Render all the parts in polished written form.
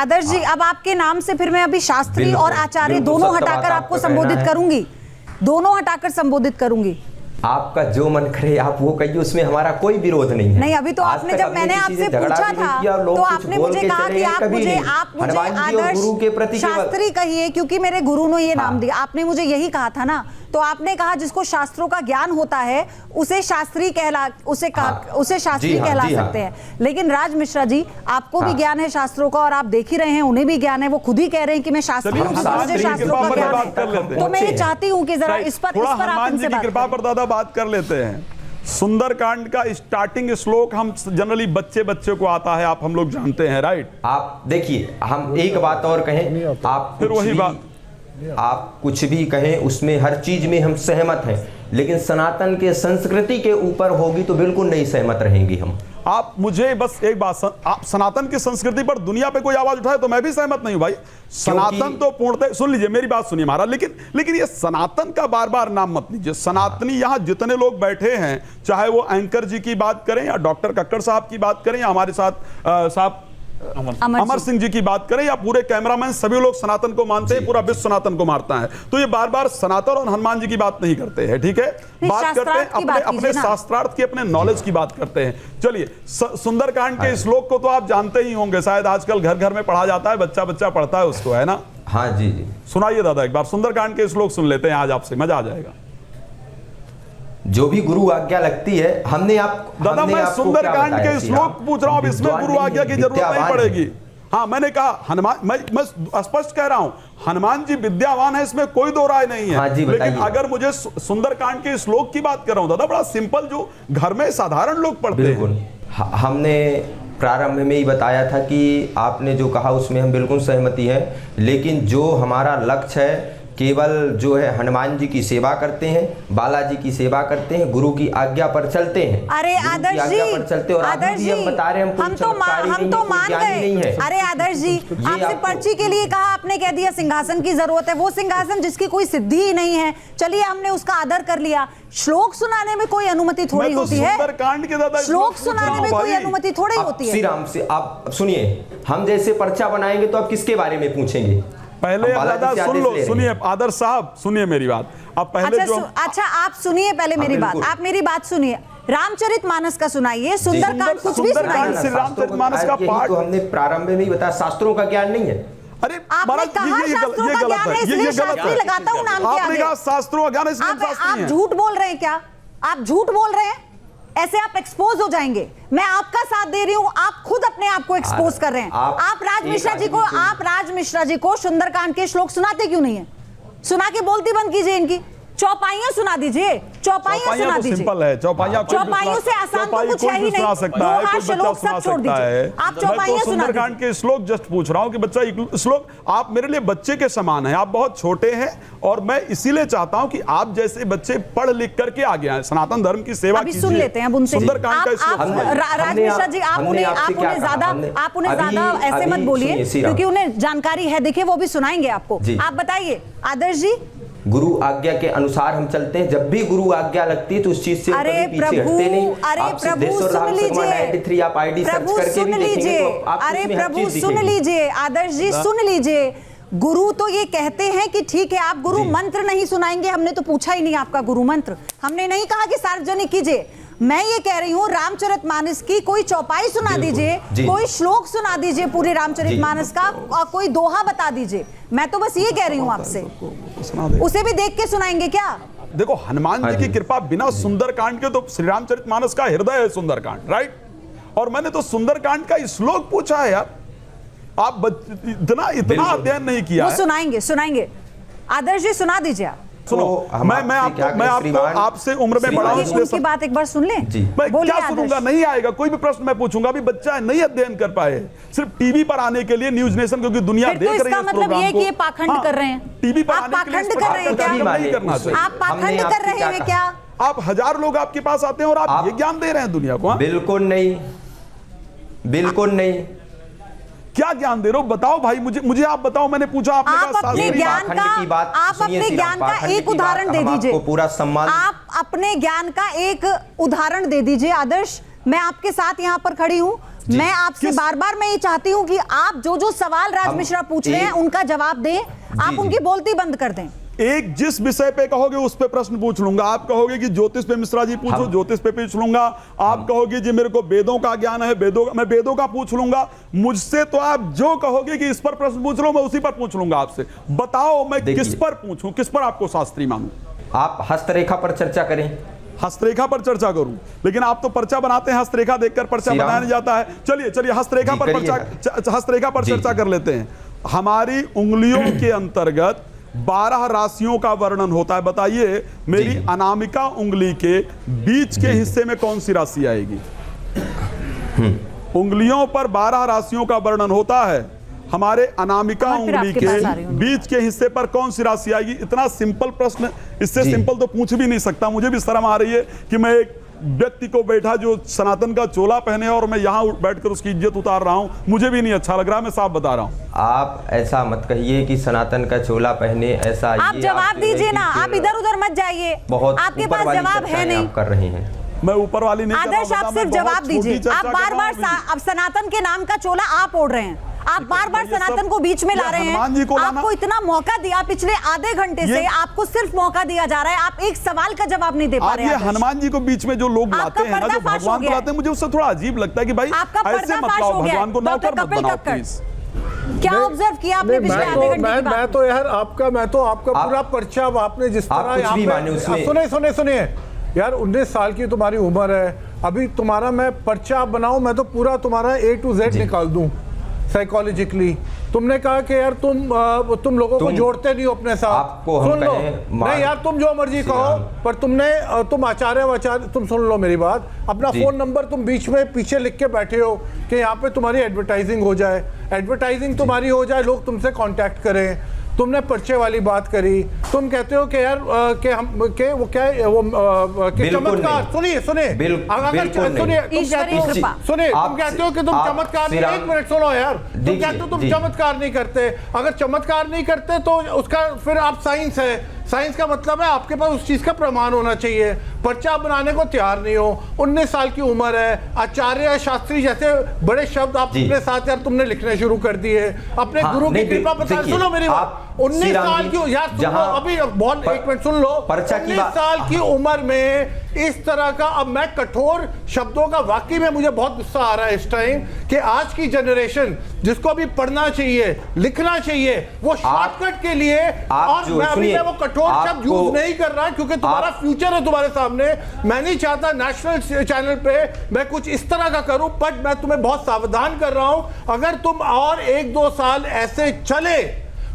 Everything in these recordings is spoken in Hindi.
आदर्श जी, अब आपके नाम से फिर मैं अभी शास्त्री और आचार्य दोनों हटाकर आपको संबोधित करूंगी, दोनों हटाकर संबोधित करूंगी। आपका जो मन करे आप वो कहिए, उसमें हमारा कोई विरोध नहीं है। नहीं, अभी तो आपने, जब मैंने आपसे पूछा था तो आपने मुझे कहा कि आप मुझे आदर्श शास्त्री कहिए क्योंकि मेरे गुरु ने ये नाम दिया। आपने मुझे यही कहा था ना, तो आपने कहा जिसको शास्त्रों का ज्ञान होता है उसे शास्त्री कहला सकते हैं। लेकिन राज मिश्रा जी, आपको भी ज्ञान है शास्त्रों का और आप देख ही रहे हैं, उन्हें भी ज्ञान है, वो खुद ही कह रहे हैं कि मैं शास्त्री हूं, मुझे शास्त्रों का ज्ञान है। तो मैं ये चाहती हूँ कि जरा इस पर आप इनसे कृपा पर दादा बात कर लेते हैं। सुंदरकांड का स्टार्टिंग श्लोक हम जनरली बच्चे को आता है, आप हम लोग जानते हैं, राइट? आप देखिए, हम एक बात और कहें, आप फिर वही बात, आप कुछ भी कहें उसमें हर चीज में हम सहमत हैं, लेकिन सनातन के संस्कृति के ऊपर होगी तो बिल्कुल नहीं सहमत रहेंगे हम। आप मुझे बस एक बात, आप सनातन की संस्कृति पर दुनिया पे कोई आवाज उठाए तो मैं भी सहमत नहीं हूं भाई। सनातन तो पूर्णतः, सुन लीजिए मेरी बात सुनिए महाराज, लेकिन ये सनातन का बार बार नाम मत लीजिए। सनातनी यहां जितने लोग बैठे हैं, चाहे वो एंकर जी की बात करें या डॉक्टर कक्कड़ साहब की बात करें या हमारे साथ साहब अमर सिंह जी की बात करें या पूरे कैमरामैन, सभी लोग सनातन को मानते हैं, पूरा विश्व सनातन को मारता है। तो ये बार बार सनातन और हनुमान जी की बात नहीं करते हैं, ठीक है? बात करते हैं अपने शास्त्रार्थ की, अपने नॉलेज की बात करते हैं। चलिए, सुंदरकांड के श्लोक को तो आप जानते ही होंगे, शायद आजकल घर घर में पढ़ा जाता है, बच्चा बच्चा पढ़ता है उसको, है ना? हाँ जी जी, सुनाइए दादा एक बार सुंदरकांड के श्लोक सुन लेते हैं आज आपसे, मजा आ जाएगा। जो भी गुरु आज्ञा लगती है, हमने दादा मैं सुंदरकांड के श्लोक पूछ रहा हूं, अब इसमें गुरु आज्ञा की जरूरत नहीं पड़ेगी। हाँ, मैंने कहा हनुमान, मैं स्पष्ट कह रहा हूं, हनुमान जी विद्यावान है, इसमें कोई दो राय नहीं है। हाँ जी, लेकिन अगर मुझे सुंदरकांड के श्लोक की बात कर रहा हूं दादा, बड़ा सिंपल, जो घर में साधारण लोग पढ़ते हैं। हमने प्रारंभ में ही बताया था कि आपने जो कहा उसमें हम बिल्कुल सहमति है, लेकिन जो हमारा लक्ष्य है केवल जो है हनुमान जी की सेवा करते हैं, बालाजी की सेवा करते हैं, गुरु की आज्ञा पर चलते हैं। अरे आदर्श जी, आदर्श जी, हम तो मान गए। अरे आदर्श जी, आपसे पर्ची के लिए कहा, आपने कह दिया सिंहासन की जरूरत है, वो सिंहासन जिसकी कोई सिद्धि ही नहीं है, चलिए हमने उसका आदर कर लिया। श्लोक सुनाने में कोई अनुमति थोड़ी होती है, श्लोक सुनाने में कोई अनुमति थोड़ी होती है। श्री राम से आप सुनिए, हम जैसे पर्चा बनाएंगे तो आप किसके बारे में पूछेंगे? पहले दादा सुन लो, सुनिए आदर्श साहब, सुनिए मेरी बात। अब पहले अच्छा आप सुनिए पहले मेरी बात, आप मेरी बात सुनिए। रामचरितमानस का सुनाइए, सुंदरकांड कुछ भी सुनाइए। रामचरितमानस का पाठ तो हमने प्रारंभ में ही बताया, शास्त्रों का ज्ञान नहीं है। अरे आपने कहा शास्त्रों का ज्ञान है, इसलिए शास्त्री लगाता हूं नाम के आगे। आपने कहा शास्त्रों का ज्ञान है, इसलिए शास्त्री है। आप झूठ बोल रहे हैं क्या? आप झूठ बोल रहे हैं, ऐसे आप एक्सपोज हो जाएंगे। मैं आपका साथ दे रही हूं, आप खुद अपने आप को एक्सपोज कर रहे हैं। आप राज मिश्रा जी को सुंदरकांड के श्लोक सुनाते क्यों नहीं है? सुना के बोलती बंद कीजिए, इनकी चौपाइयां सुना दीजिए, चौपाइयां सुना दीजिए। सिंपल है, चौपाइयों से आसान तो कुछ है ही नहीं। दोहा श्लोक सब छोड़ दीजिए, आप चौपाइयां सुना दीजिए। सुंदरकांड के श्लोक जस्ट पूछ रहा हूं कि बच्चा श्लोक, आप मेरे लिए बच्चे के समान हैं, आप बहुत छोटे हैं और मैं इसीलिए चाहता हूं कि आप जैसे बच्चे पढ़ लिख करके आगे आए, सनातन धर्म की सेवा कीजिए। सुन लेते हैं अब उनसे। सुंदरकांड का श्लोक राज मिश्रा जी, आप उन्हें ज्यादा ऐसे मत बोलिए क्योंकि उन्हें जानकारी है, देखिए वो भी सुनाएंगे आपको। आप बताइए आदर्श जी। गुरु आज्ञा के अनुसार हम चलते हैं, जब भी गुरु आज्ञा लगती है तो उस चीज से अरे पीछे हटते नहीं। अरे प्रभु सुन लीजिए, आप आईडी सर्च करके सुन लीजिए, अरे प्रभु सुन लीजिए, आदर्श जी सुन लीजिए। गुरु तो ये कहते हैं कि ठीक है आप गुरु मंत्र नहीं सुनाएंगे, हमने तो पूछा ही नहीं आपका गुरु मंत्र, हमने नहीं कहा कि सार्वजनिक कीजिए। मैं ये कह रही हूँ रामचरितमानस की कोई चौपाई सुना दीजिए, कोई श्लोक सुना दीजिए पूरे रामचरितमानस का, और कोई दोहा बता दीजिए। मैं तो बस ये कह रही हूँ आपसे, उसे भी देख के सुनाएंगे क्या? देखो हनुमान जी की कृपा बिना सुंदरकांड के, तो श्री रामचरितमानस का हृदय है सुंदरकांड, राइट? और मैंने तो सुंदरकांड का श्लोक पूछा है यार, आप इतना अध्ययन नहीं किया है। सुनाएंगे आदर्श जी, सुना दीजिए आप। सुनो, मैं आपसे उम्र में बड़ा हूं, उनकी बात एक बार सुन लें। मैं क्या सुनूंगा? नहीं आएगा कोई भी प्रश्न मैं पूछूंगा। अभी बच्चा है, नहीं अध्ययन कर पाए, सिर्फ टीवी पर आने के लिए न्यूज नेशन, क्योंकि दुनिया देख रही है, मतलब ये कि ये पाखंड कर रहे हैं। टीवी पर आने के लिए नहीं करना चाहिए। आप पाखंड कर रहे हैं क्या? आप 1000 लोग आपके पास आते हैं और आप ये ज्ञान दे रहे हैं दुनिया को। बिल्कुल नहीं, बिल्कुल नहीं। क्या ज्ञान दे रहे हो? बताओ भाई, मुझे आप बताओ। मैंने पूछा, आपने कहा अपने ज्ञान का एक उदाहरण दे दीजिए। पूरा सम्मान, आप अपने ज्ञान का एक उदाहरण दे दीजिए आदर्श। मैं आपके साथ यहाँ पर खड़ी हूँ, मैं आपसे बार बार मैं ये चाहती हूँ कि आप जो जो सवाल राज मिश्रा पूछ रहे हैं उनका जवाब दें, आप उनकी बोलती बंद कर दें। एक जिस विषय पे कहोगे उस पे प्रश्न पूछ लूंगा। आप कहोगे कि ज्योतिष पे मिश्रा जी पूछो, ज्योतिष पे पूछ लूंगा। आप कहोगे जी मेरे को वेदों का ज्ञान है, मैं वेदों का पूछ लूंगा। मुझसे तो आप जो कहोगे कि इस पर प्रश्न पूछ लो, मैं उसी पर पूछ लूंगा आपसे। बताओ मैं किस पर पूछूं, किस पर आपको शास्त्री मानूं? आप हस्तरेखा पर चर्चा करें। हस्तरेखा पर चर्चा करूं, लेकिन आप तो पर्चा बनाते हैं, हस्तरेखा देखकर पर्चा बनाया नहीं जाता है। चलिए हस्तरेखा पर चर्चा कर लेते हैं। हमारी उंगलियों के अंतर्गत 12 राशियों का वर्णन होता है। बताइए मेरी अनामिका उंगली के बीच के हिस्से में कौन सी राशि आएगी? उंगलियों पर 12 राशियों का वर्णन होता है। हमारे अनामिका उंगली के बीच के हिस्से पर कौन सी राशि आएगी? इतना सिंपल प्रश्न, इससे सिंपल तो पूछ भी नहीं सकता। मुझे भी शर्म आ रही है कि मैं एक व्यक्ति को बैठा जो सनातन का चोला पहने और मैं यहाँ बैठकर उसकी इज्जत उतार रहा हूँ। मुझे भी नहीं अच्छा लग रहा, मैं साफ बता रहा हूँ। आप ऐसा मत कहिए कि सनातन का चोला पहने, ऐसा आप जवाब दीजिए ना, आप इधर उधर मत जाइए, आपके पास जवाब है नहीं। आप कर रहे हैं, मैं ऊपर वाली नहीं। आदर्श आप सिर्फ जवाब दीजिए। आप बार बार अब सनातन के नाम का चोला आप ओढ़ रहे हैं, आप बार बार सनातन को बीच में ला रहे हैं। आपको इतना मौका दिया पिछले आधे घंटे से, आपको सिर्फ मौका दिया जा रहा है, आप एक सवाल का जवाब नहीं दे पा रहे हैं। ये हनुमान जी को बीच में जो लोग लाते हैं ना, जो भगवान को लाते हैं, मुझे उससे थोड़ा अजीब लगता है कि भाई ऐसे मत लाओ, भगवान को नौकर मत बनाओ प्लीज। क्या ऑब्जर्व किया आपने पिछले आधे घंटे की बात? मैं तो यार आपका पूरा पर्चा आपने जिस तरह यहाँ पे सुनिए यार, 19 साल की तुम्हारी उम्र है, अभी तुम्हारा मैं पर्चा बनाऊं, मैं तो पूरा तुम्हारा A to Z निकाल दूं साइकोलॉजिकली। तुमने कहा कि यार तुम लोगों को जोड़ते नहीं हो अपने साथ। सुन लो, नहीं यार तुम जो मर्जी कहो, पर तुम आचार्य तुम सुन लो मेरी बात। अपना फोन नंबर तुम बीच में पीछे लिख के बैठे हो कि यहाँ पे तुम्हारी एडवर्टाइजिंग हो जाए, तुम्हारी हो जाए, लोग तुमसे कांटेक्ट करें। तुमने पर्चे वाली बात करी, तुम कहते हो कि यार कि हम के वो क्या वो चमत्कार। सुनिए अगर सुनिए तुम कहते हो कि तुम चमत्कार, एक मिनट सुनो यार, तुम कहते हो तुम चमत्कार नहीं करते। अगर चमत्कार नहीं करते तो उसका फिर आप साइंस का मतलब है आपके पास उस चीज का प्रमाण होना चाहिए। पर्चा बनाने को तैयार नहीं हो, 19 साल की उम्र है, आचार्य शास्त्री जैसे बड़े शब्द आप अपने साथ यार तुमने लिखने शुरू कर दिए। अपने गुरु की कृपा बता, सुनो मेरी बात। 19 साल की यार सुनो, अभी बहुत एक मिनट सुन लो। 19 साल की उम्र में इस तरह का, अब मैं कठोर शब्दों का वाकई में मुझे बहुत गुस्सा आ रहा है इस टाइम कि आज की जनरेशन जिसको भी पढ़ना चाहिए, लिखना चाहिए, वो शॉर्टकट के लिए, और मैं अभी वो कठोर शब्द यूज नहीं कर रहा क्योंकि तुम्हारा फ्यूचर है तुम्हारे सामने। मैं नहीं चाहता नेशनल चैनल पे मैं कुछ इस तरह का करूं, बट मैं तुम्हें बहुत सावधान कर रहा हूं। अगर तुम और 1-2 साल ऐसे चले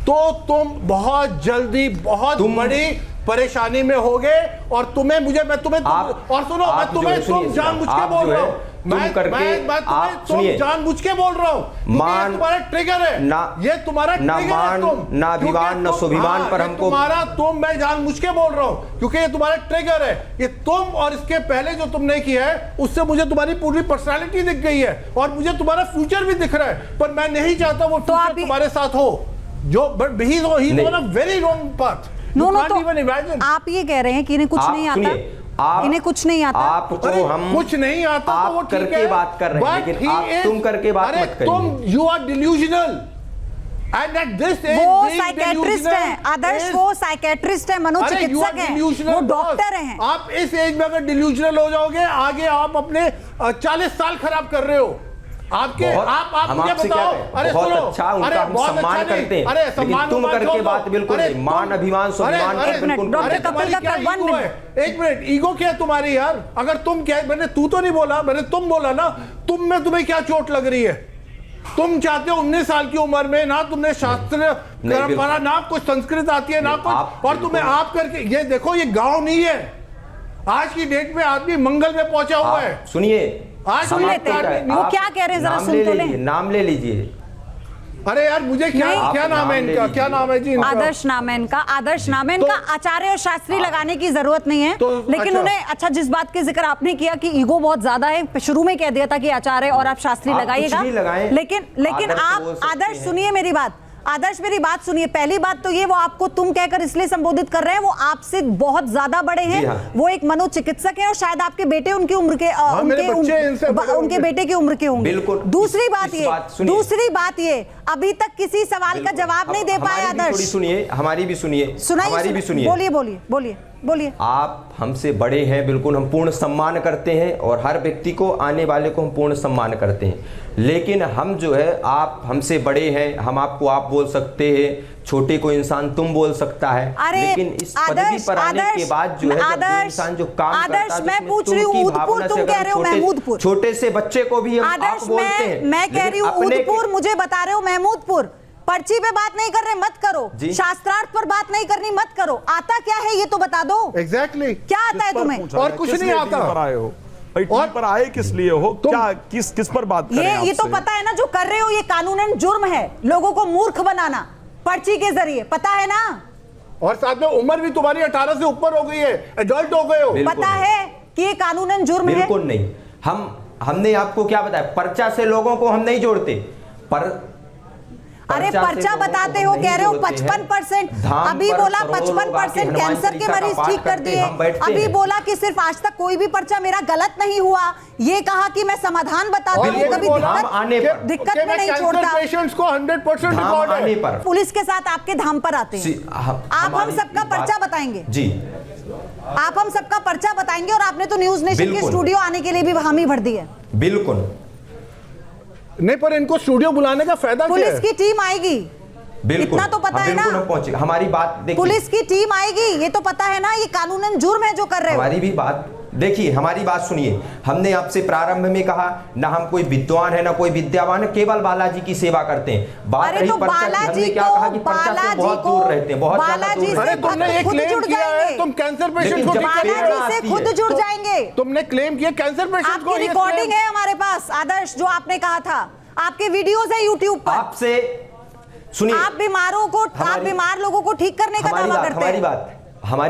तो तुम बहुत जल्दी बहुत बड़ी परेशानी में होगे। और तुम जानबूझ के बोल रहा हूं, तुम जानबूझ के बोल रहा हूं, तुम्हारा ट्रिगर है, ये तुम्हारा ट्रिगर है। तुम अभिमान न स्वाभिमान पर हमको मैं जानबूझ के बोल रहा हूं क्योंकि ये तुम्हारा ट्रिगर है। ये तुम और इसके पहले जो तुमने किया है उससे मुझे तुम्हारी पूरी पर्सनालिटी दिख गई है और मुझे तुम्हारा फ्यूचर भी दिख रहा है, पर मैं नहीं चाहता वो फ्यूचर तुम्हारे साथ हो जो, but he is on a very wrong path. आप ये कह रहे हैं कि इन्हें कुछ नहीं आता, इन्हें कुछ नहीं आता। आपको हम कुछ नहीं आता आप तो वो करके बात कर रहे हैं, लेकिन आप तुम करके बात मत करिए। तुम you are delusional and at this age वो साइकियाट्रिस्ट हैं आदर्श, वो साइकियाट्रिस्ट हैं, मनोचिकित्सक हैं, वो डॉक्टर हैं। आप इस एज में अगर डिल्यूजनल हो जाओगे, आगे आप अपने 40 साल खराब कर रहे हो। आपके आप मुझे बताओ, अरे बहुत अच्छा, उनका हम सम्मान करते हैं, अरे लेकिन तुम करके बात बिल्कुल नहीं, मान अभिमान स्वाभिमान पर बिल्कुल। एक मिनट, ईगो क्या तुम्हारी यार? अगर तुम क्या, मैंने तू तो नहीं बोला, मैंने तुम बोला ना, तुम में तुम्हें क्या चोट लग रही है? तुम चाहते हो 19 साल की उम्र में ना तुमने शास्त्र परंपरा, ना कुछ संस्कृत आती है, ना कुछ, और तुम्हें आप करके, ये देखो ये गांव नहीं है। आज की डेट में आदमी मंगल में पहुंचा हुआ है। सुनिए, वो क्या कह रहे हैं, जरा सुन तो लें। नाम ले लीजिए। अरे यार मुझे क्या नाम है इनका, क्या नाम है जी? आदर्श नाम है इनका, आदर्श नाम है इनका। आचार्य और शास्त्री लगाने की जरूरत नहीं है, लेकिन उन्हें अच्छा, जिस बात के जिक्र आपने किया कि ईगो बहुत ज्यादा है, शुरू में कह दिया था कि आचार्य और आप शास्त्री लगाइएगा, लेकिन आप आदर्श सुनिए मेरी बात, आदर्श मेरी बात सुनिए, पहली बात तो ये वो आपको तुम कहकर इसलिए संबोधित कर रहे हैं, वो आपसे बहुत ज्यादा बड़े हैं। हाँ। वो एक मनोचिकित्सक हैं और शायद आपके बेटे उनकी उम्र के उनके बेटे की उम्र के होंगे। बिल्कुल। दूसरी बात ये अभी तक किसी सवाल का जवाब नहीं दे पाए आदर्श। सुनिए, हमारी भी सुनिए, हमारी भी सुनिए। बोलिए। आप हमसे बड़े हैं, बिल्कुल हम पूर्ण सम्मान करते हैं और हर व्यक्ति को, आने वाले को हम पूर्ण सम्मान करते हैं, लेकिन हम जो है, आप हमसे बड़े हैं, हम आपको आप बोल सकते हैं, छोटे को इंसान तुम बोल सकता है, लेकिन इस पदवी पर आने के बाद जो है, जब इंसान जो काम करता है, मैं पूछ रही हूँ ऊधपुर, तुम कह रहे हो महमूदपुर, छोटे से बच्चे को भी हम आप बोलते हैं। मैं कह रही हूँ ऊधपुर, मुझे बता रहे हो महमूदपुर। पर्ची पे बात नहीं कर रहे, मत करो। शास्त्रार्थ पर बात नहीं करनी, मत करो। आता क्या है ये तो बता दो। एग्जैक्टली क्या आता है तुम्हें? और कुछ नहीं आता। और पर आए किस लिए हो? क्या किस पर बात कर रहे हैं? ये तो पता है ना जो कर रहे हो, ये कानूनन जुर्म है, लोगों को मूर्ख बनाना पर्ची के जरिए, पता है ना? और साथ में उम्र भी तुम्हारी 18 से ऊपर हो गई है, एडल्ट हो गए हो। पता है कि ये कानूनन जुर्म है? बिल्कुल नहीं। हमने आपको क्या बताया, पर्चा से लोगों को हम नहीं जोड़ते। अरे पर्चा बताते हो, कह रहे हो 55%, अभी बोला 55% कैंसर के मरीज ठीक कर दिए, अभी बोला कि सिर्फ आज तक कोई भी पर्चा मेरा गलत नहीं हुआ, ये कहा कि मैं समाधान बताता हूँ, कभी दिक्कत में नहीं छोड़ता। पेशेंट्स को 100% रिकॉर्ड है। पुलिस के साथ आपके धाम पर आते हैं, आप हम सबका पर्चा बताएंगे जी, आप हम सबका पर्चा बताएंगे, और आपने तो न्यूज नेशन के स्टूडियो आने के लिए भी हामी भर दी है। बिल्कुल नहीं, पर इनको स्टूडियो बुलाने का फायदा क्या है? पुलिस की टीम आएगी, इतना तो पता है ना? पहुंचे, हमारी बात देखिए, पुलिस की टीम आएगी, ये तो पता है ना? ये कानूनन जुर्म है जो कर रहे हो। हमारी भी बात देखिए, हमारी बात सुनिए। हमने आपसे प्रारंभ में कहा ना हम कोई विद्वान है ना कोई विद्यावान है, केवल बालाजी की सेवा करते हैं। बात रही पर्चा की, हमने क्या कहा कि पर्चा से बहुत दूर रहते हैं, बहुत ज्यादा दूर। अरे तुमने एक क्लेम किया है, तुम कैंसर पेशेंट को बालाजी से खुद जुड़ जाएंगे। तुमने क्लेम किया कैंसर पेशेंट को। आपकी रिकॉर्डिंग है हमारे पास आदर्श, जो आपने कहा था, आपके वीडियोस है यूट्यूब पर। आपसे सुनिए, आप बीमार लोगों को ठीक करने का दावा करते हैं। हमारी